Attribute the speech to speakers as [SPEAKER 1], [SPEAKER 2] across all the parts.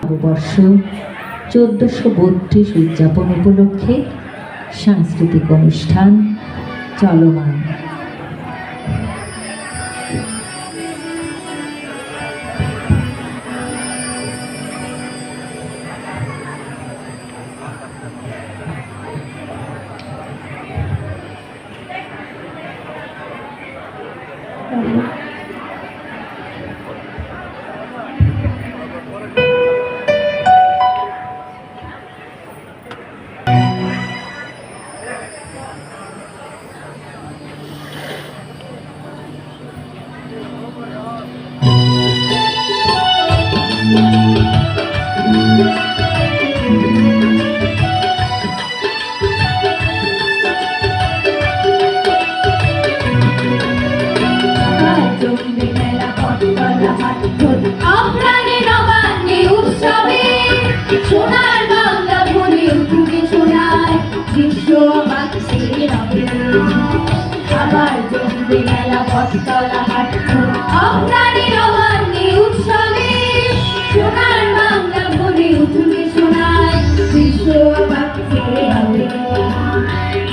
[SPEAKER 1] নববর্ষ 1432 উদযাপন উপলক্ষে সাংস্কৃতিক অনুষ্ঠান চলমান।
[SPEAKER 2] সোনার বাংলা ভরে উঠে শোনায় বিশ্ববাসীর আবার জমবে মেলা বটতলা হাট অপ্রাণের অবান্নে উৎসবে সোনার বাংলা ভরে উঠে শোনায় বিশ্ববাসীর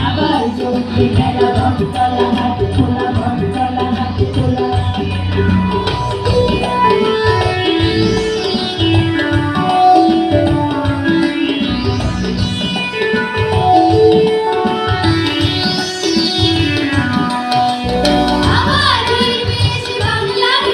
[SPEAKER 2] আবার জমবে মেলা বটতলা হাট খোলা বটতলা হাট খোলা। বাংলার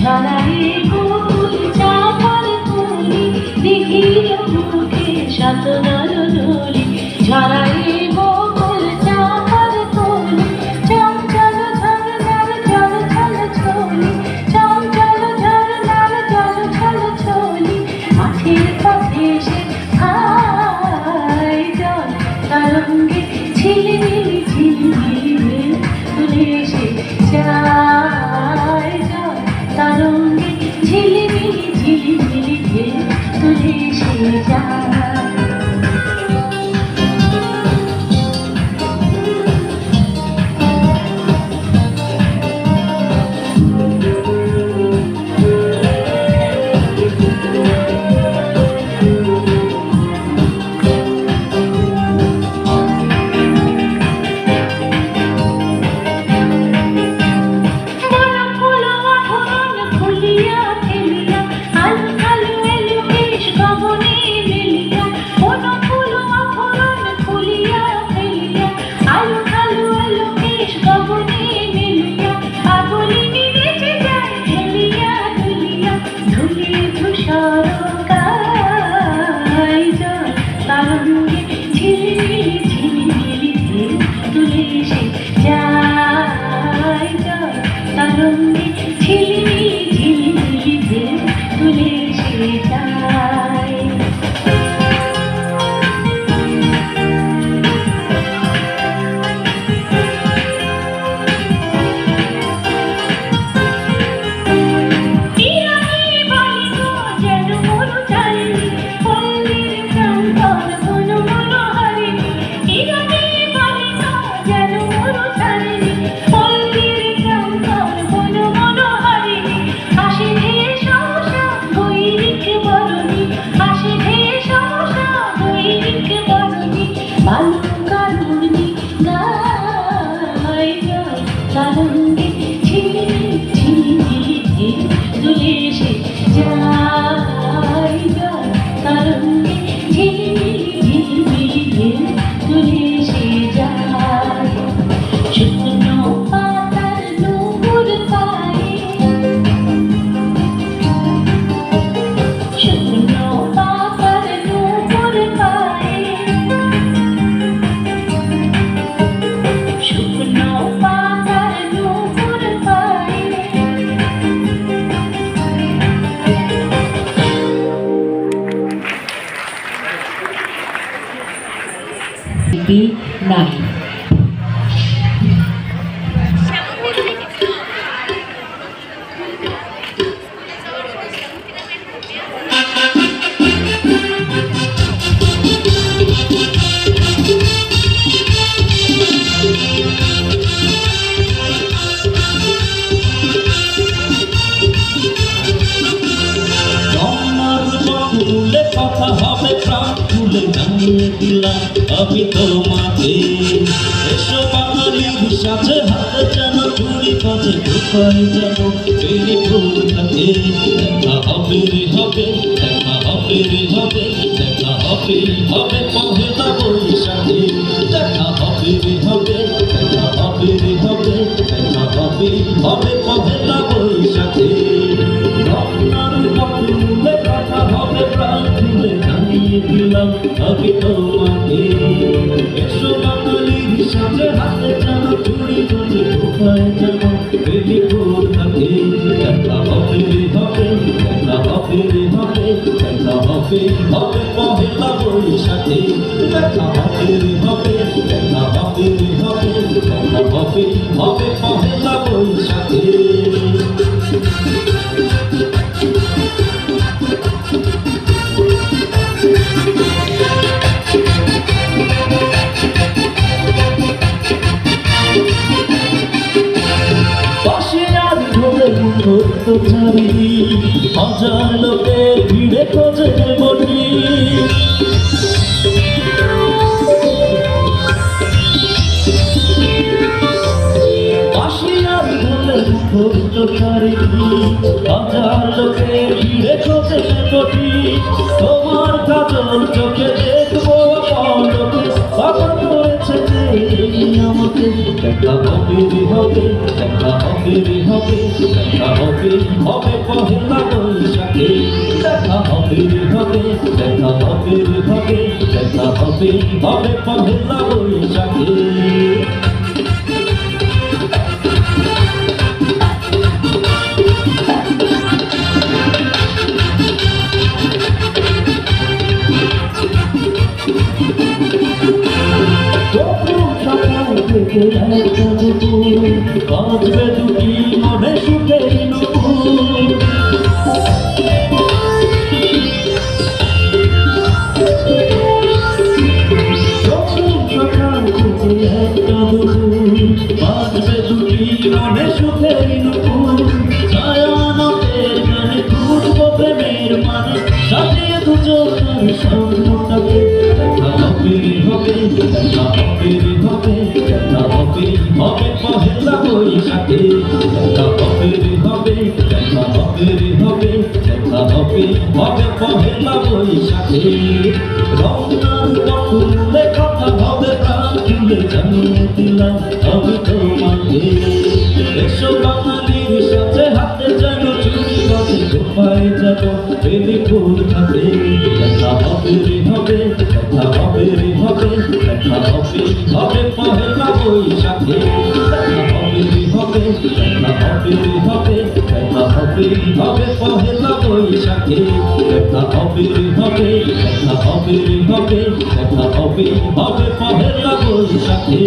[SPEAKER 2] ঝরাই গোকুল চাপার কলি দেখিল মুখে শত নরনলি ঝরাই গোকুল চাপার কলি চঞ্চল ঝরনার জল ছল ছলি চঞ্চল ঝরনার জল ছল ছলি মাঠের পথে সে হায় জল তরঙ্গে ঝিলিমিলি ঝিলিমিলি তুলে সে যায় জল তরঙ্গে ঝিলিমিলি ঝিলিমিলি তুলে সে যায়
[SPEAKER 1] নাই
[SPEAKER 3] কথা হবে প্রাণ খুলে জানিয়ে দিলাম আমি তোমাকে এসো বাঙালির সাথে হাতে যেন চুরি কাছে কোথায় যেন পেলে ফুল থাকে দেখা হবে রে হবে দেখা হবে রে হবে দেখা হবে হবে পহেলা বৈশাখে দেখা হবে রে হবে দেখা হবে রে হবে দেখা হবে হবে পহেলা বৈশাখে কথা হবে প্রাণ খুলে জানিয়ে দিলাম আমি তোমাকে এসো বাঙালির সাথে হাতে যেন চুরি করে কোথায় যেন পেলি ফুল থাকে দেখা হবে রে হবে দেখা হবে রে হবে দেখা হবে হবে পহেলা বৈশাখে দেখা হবে রে হবে দেখা হবে রে হবে দেখা হবে হবে পহেলা বৈশাখে হাজার লোকের ভিড়ে খোঁজে বটি বাসিয়ার ধরে হাজার লোকের ভিড়ে খোঁজে বটি তোমার কাজল চোখে দেখবো পলকে পাগল করেছে আমার সাথে দেখা হবে রে হবে, দেখা হবে রে হবে, দেখা হবে হবে পহেলা বৈশাখে। দেখা হবে রে হবে, দেখা হবে রে হবে, দেখা হবে হবে পহেলা বৈশাখে। বাজবে দুটি মনে সুখের নুপুর, বাজবে দুটি মনে সুখের নুপুর, ছায়ানটের গানে খুঁজবো প্রেমের মানে, সাজিয়ে দুজনের স্বপ্নটাকে। দেখা হবে রে হবে, দেখা হবে রে হবে, দেখা হবে হবে পহেলা বৈশাখে। দেখা হবে রে হবে, দেখা হবে রে হবে, দেখা হবে হবে পহেলা বৈশাখে। রমনার বকুলে কথা হবে প্রাণ খুলে জানিয়ে দিলাম আমি তোমাকে। এসো বাঙালির সাথে হাতে যেন চুরি বাজে, কোপায় যেন বেলি ফুল থাকে। দেখা হবে রে হবে, দেখা হবে রে হবে, দেখা হবে হবে পহেলা বৈশাখে। দেখা হবে রে হবে, দেখা হবে রে হবে, দেখা হবে হবে পহেলা বৈশাখে। দেখা হবে রে হবে, দেখা হবে রে হবে, দেখা হবে হবে পহেলা বৈশাখে।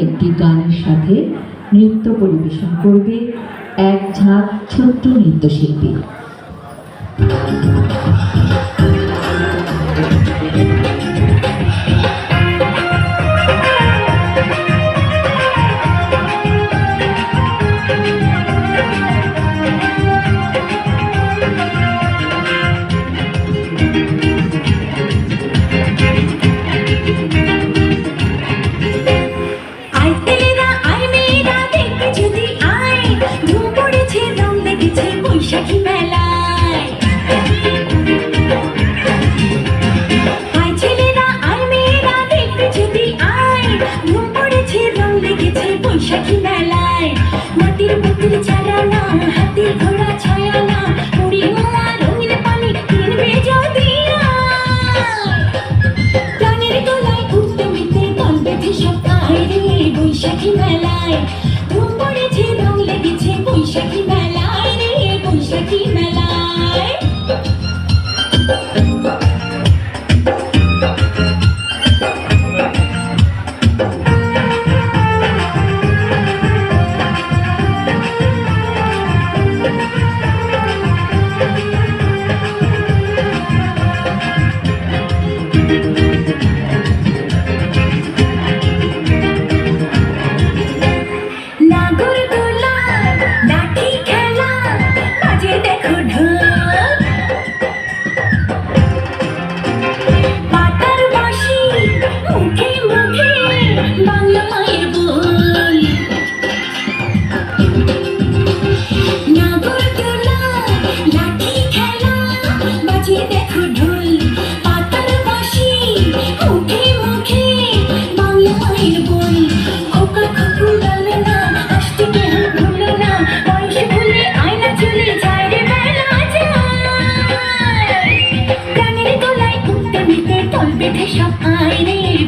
[SPEAKER 1] একটি গানের সাথে নৃত্য পরিবেশন করবে এক ঝাঁক ছোট্ট নৃত্যশিল্পী।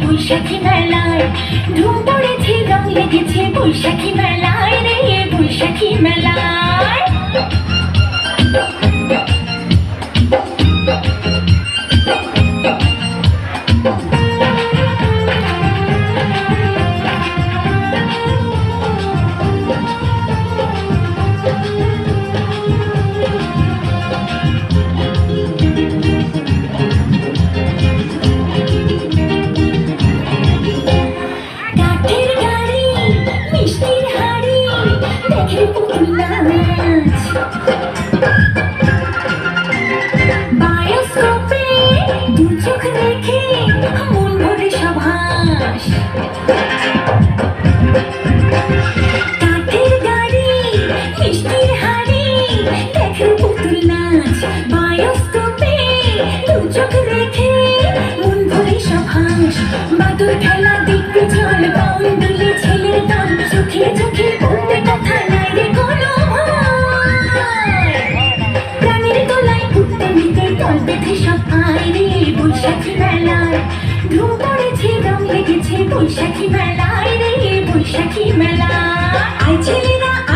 [SPEAKER 2] বৈশাখী মেলায় ধুম পড়েছে, রং লেগেছে বৈশাখী মেলায় রে, বৈশাখী মেলায়। বায়োস্কোপে দু চোখ রেখে মন ভরে সাবাস, কাঠের গাড়ি মিষ্টির হাড়ি দেখে পুতুল নাচ। বায়োস্কোপে দু চোখ রেখে মন ভরে সাবাস, বৈশাখী মেলায় রে বৈশাখী মেলা আই ছেলেরা